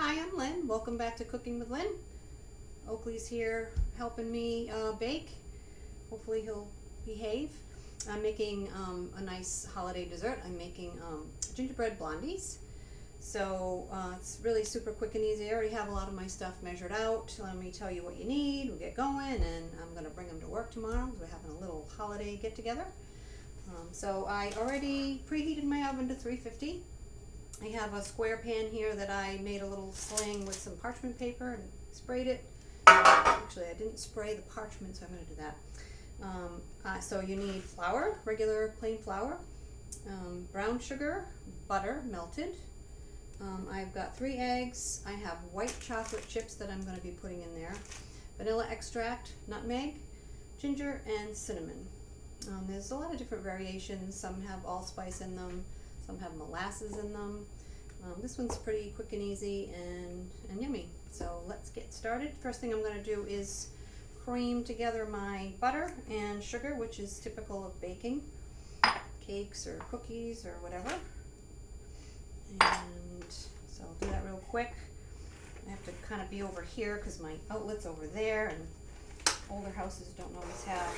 Hi, I'm Lynn. Welcome back to Cooking with Lynn. Oakley's here helping me bake. Hopefully he'll behave. I'm making a nice holiday dessert. I'm making gingerbread blondies. So it's really super quick and easy. I already have a lot of my stuff measured out. Let me tell you what you need. We'll get going, and I'm going to bring them to work tomorrow. We're having a little holiday get together. So I already preheated my oven to 350. I have a square pan here that I made a little sling with some parchment paper and sprayed it. Actually, I didn't spray the parchment, so I'm going to do that. So you need flour, regular plain flour, brown sugar, butter melted. I've got 3 eggs. I have white chocolate chips that I'm going to be putting in there, vanilla extract, nutmeg, ginger, and cinnamon. There's a lot of different variations. Some have allspice in them. Some have molasses in them. This one's pretty quick and easy and yummy. So let's get started. First thing I'm going to do is cream together my butter and sugar, which is typical of baking cakes or cookies or whatever. And so I'll do that real quick. I have to kind of be over here because my outlet's over there, and older houses don't always have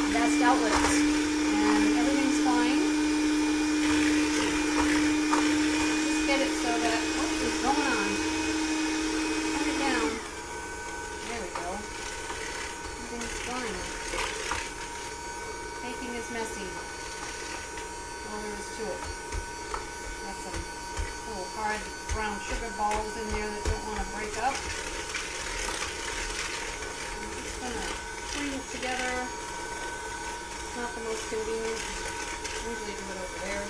the best outlets. And everything's fine. Get it so that what is going on? Turn it down. There we go. Everything's fine. Baking is messy. All there is to it. Got some little hard brown sugar balls in there that don't want to break up. I'm just gonna cream it together. It's not the most convenient. I usually do it over there.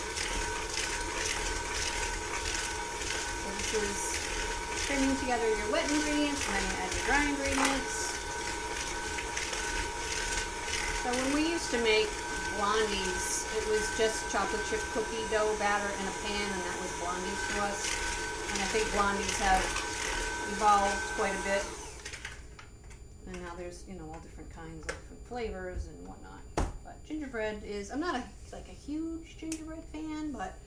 This is creaming together your wet ingredients, and then you add your dry ingredients. So when we used to make blondies, it was just chocolate chip cookie dough batter in a pan, and that was blondies to us. And I think blondies have evolved quite a bit. And now there's, all different kinds of different flavors and whatnot. But gingerbread is, I'm not a huge gingerbread fan, but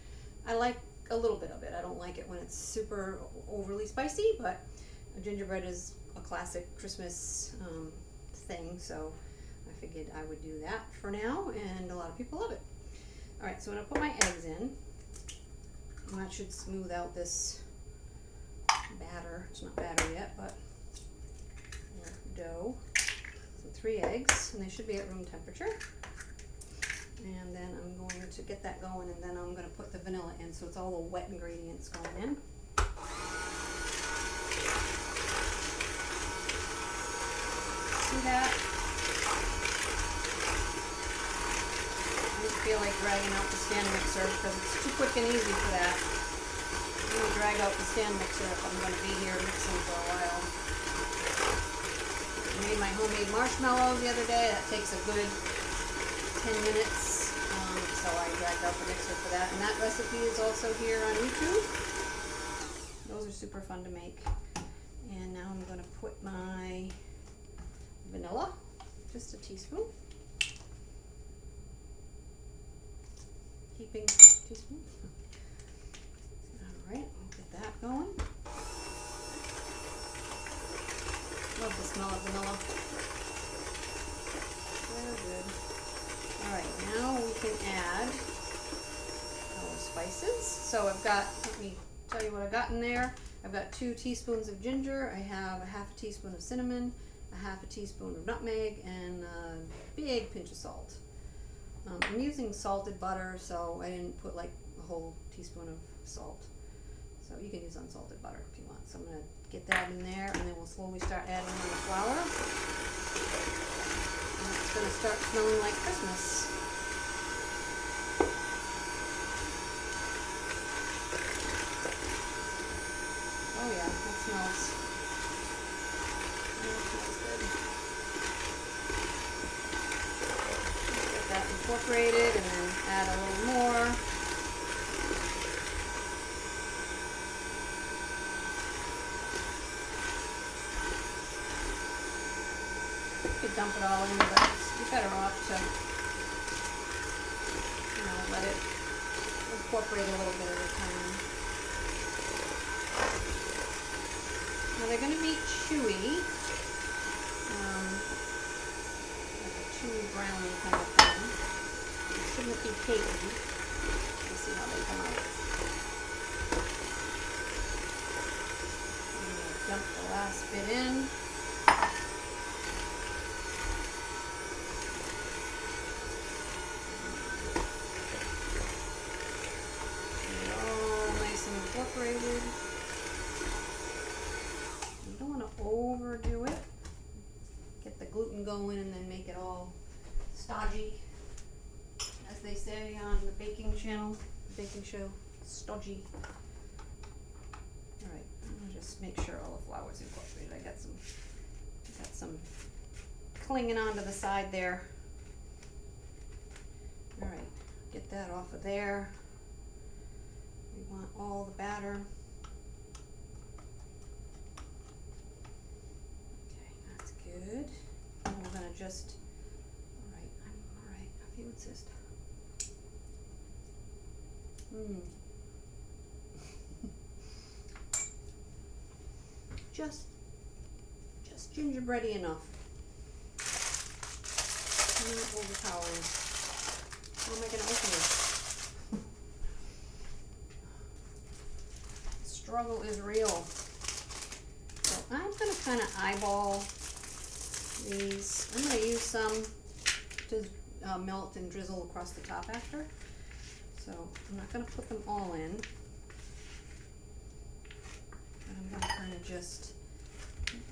I like a little bit of it. I don't like it when it's super overly spicy, but gingerbread is a classic Christmas thing, so I figured I would do that for now, and a lot of people love it. Alright, so I'm going to put my eggs in, and that should smooth out this batter. It's not batter yet, but dough. So 3 eggs, and they should be at room temperature. And then I'm going to get that going, and then I'm going to put the vanilla in, so it's all the wet ingredients going in. See that? I don't feel like dragging out the stand mixer because it's too quick and easy for that. I'm going to drag out the stand mixer if I'm going to be here mixing for a while. I made my homemade marshmallows the other day. That takes a good 10 minutes. So I dragged out the mixer for that, and that recipe is also here on YouTube. Those are super fun to make. And now I'm going to put my vanilla, just a teaspoon, heaping teaspoon. All right, we'll get that going. Love the smell of vanilla. Very good. Alright, now we can add our spices. So I've got, let me tell you what I got in there. I've got 2 teaspoons of ginger, I have a half a teaspoon of cinnamon, a half a teaspoon of nutmeg, and a big pinch of salt. I'm using salted butter, so I didn't put like a whole teaspoon of salt. So you can use unsalted butter if you want. So I'm going to get that in there, and then we'll slowly start adding in the flour. It's going to start smelling like Christmas. Oh yeah, that smells good. Get that incorporated and then add a little more. You could dump it all in, but you're better off to, let it incorporate a little bit at a time. they're going to be chewy, like a chewy brownie kind of thing. It shouldn't be cakey. Let's see how they come out. I'm going to dump the last bit in. Incorporated. You don't want to overdo it. Get the gluten going and then make it all stodgy, as they say on the baking channel, the baking show, stodgy. All right, I'm gonna just make sure all the flour's incorporated. I got some clinging onto the side there. All right, get that off of there. We want all the batter. Okay, that's good. And we're gonna just, all right, have you insist. just gingerbready enough. Not overpowering. How am I gonna open this? Struggle is real. So I'm going to kind of eyeball these. I'm going to use some to melt and drizzle across the top after. So I'm not going to put them all in. But I'm going to kind of just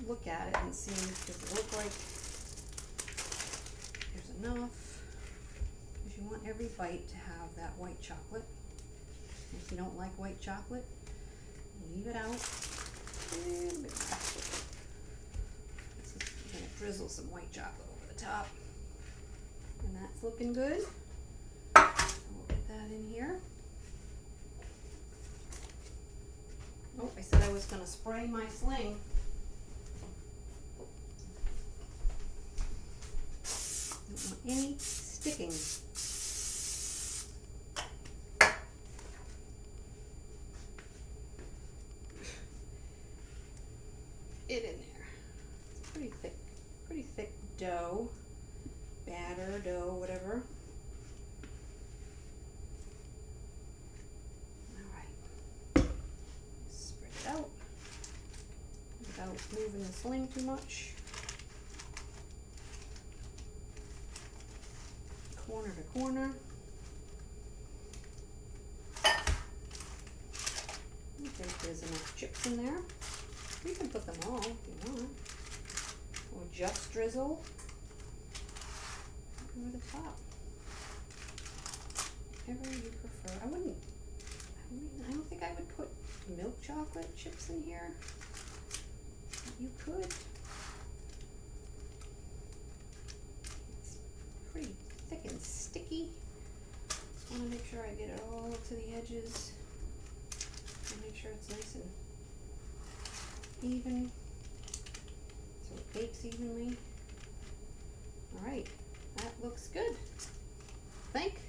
look at it and see, does it look like there's enough? Because you want every bite to have that white chocolate. If you don't like white chocolate, leave it out. I'm going to drizzle some white chocolate over the top. And that's looking good. So we'll get that in here. Oh, I said I was going to spray my sling. Don't want any sticking. It in there. It's pretty thick dough, batter, dough, whatever. All right, spread it out without moving the sling too much. Corner to corner. I think there's enough chips in there. You can put them all if you want, or just drizzle over the top, whatever you prefer. I don't think I would put milk chocolate chips in here. You could. It's pretty thick and sticky. Just want to make sure I get it all to the edges and make sure it's nice and even, so it bakes evenly. All right, that looks good. Think.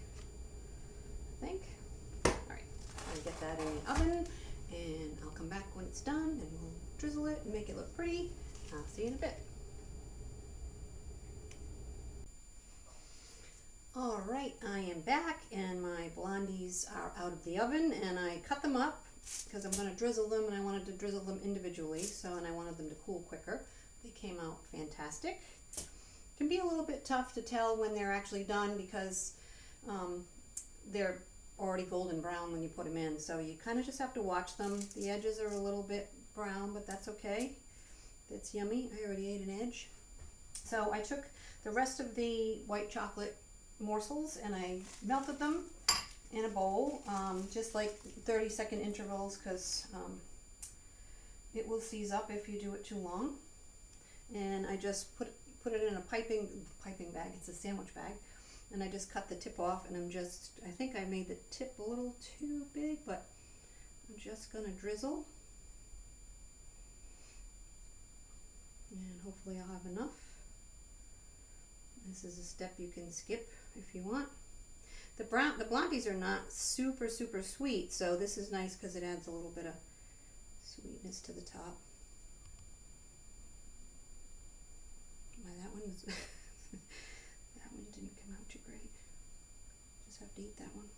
All right, I'll get that in the oven, and I'll come back when it's done, and we'll drizzle it and make it look pretty. I'll see you in a bit. All right, I am back, and my blondies are out of the oven, and I cut them up because I'm going to drizzle them, and I wanted to drizzle them individually, and I wanted them to cool quicker. They came out fantastic. It can be a little bit tough to tell when they're actually done because they're already golden brown when you put them in, so you kind of just have to watch them. The edges are a little bit brown, but that's okay. It's yummy. I already ate an edge. So I took the rest of the white chocolate morsels and I melted them in a bowl, just like 30-second intervals, because it will seize up if you do it too long. And I just put it in a piping bag. It's a sandwich bag, and I just cut the tip off. And I think I made the tip a little too big, but I'm just gonna drizzle, and hopefully I'll have enough. This is a step you can skip if you want. The blondies are not super sweet, so this is nice because it adds a little bit of sweetness to the top. Why that one was that one didn't come out too great. Just have to eat that one.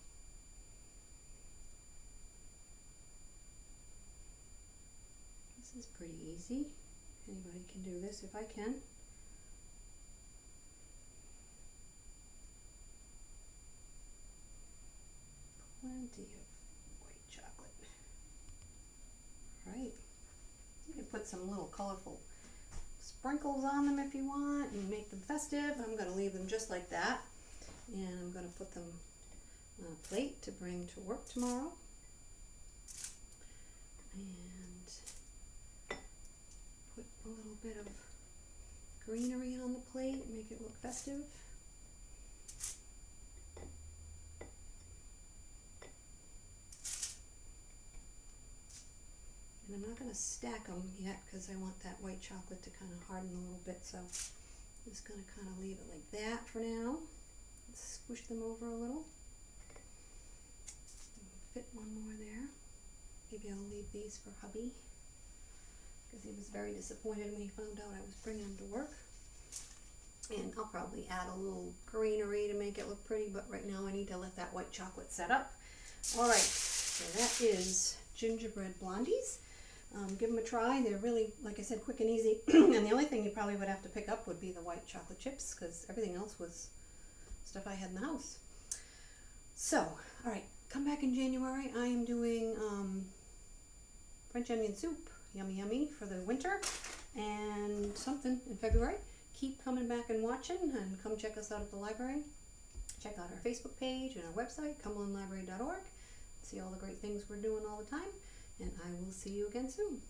This is pretty easy. Anybody can do this if I can. Plenty of white chocolate. Right. You can put some little colorful sprinkles on them if you want and make them festive. I'm going to leave them just like that. And I'm going to put them on a plate to bring to work tomorrow. And put a little bit of greenery on the plate, make it look festive. And I'm not going to stack them yet because I want that white chocolate to kind of harden a little bit, so I'm just going to kind of leave it like that for now. Let's squish them over a little. Fit one more there. Maybe I'll leave these for hubby because he was very disappointed when he found out I was bringing him to work. And I'll probably add a little greenery to make it look pretty, but right now I need to let that white chocolate set up. All right, so that is Gingerbread Blondies. Give them a try. They're really, like I said, quick and easy. And the only thing you probably would have to pick up would be the white chocolate chips because everything else was stuff I had in the house. So, all right, come back in January. I am doing French onion soup, yummy yummy for the winter, and something in February. Keep coming back and watching, and come check us out at the library. Check out our Facebook page and our website, cumberlandlibrary.org. See all the great things we're doing all the time, and I will see you again soon.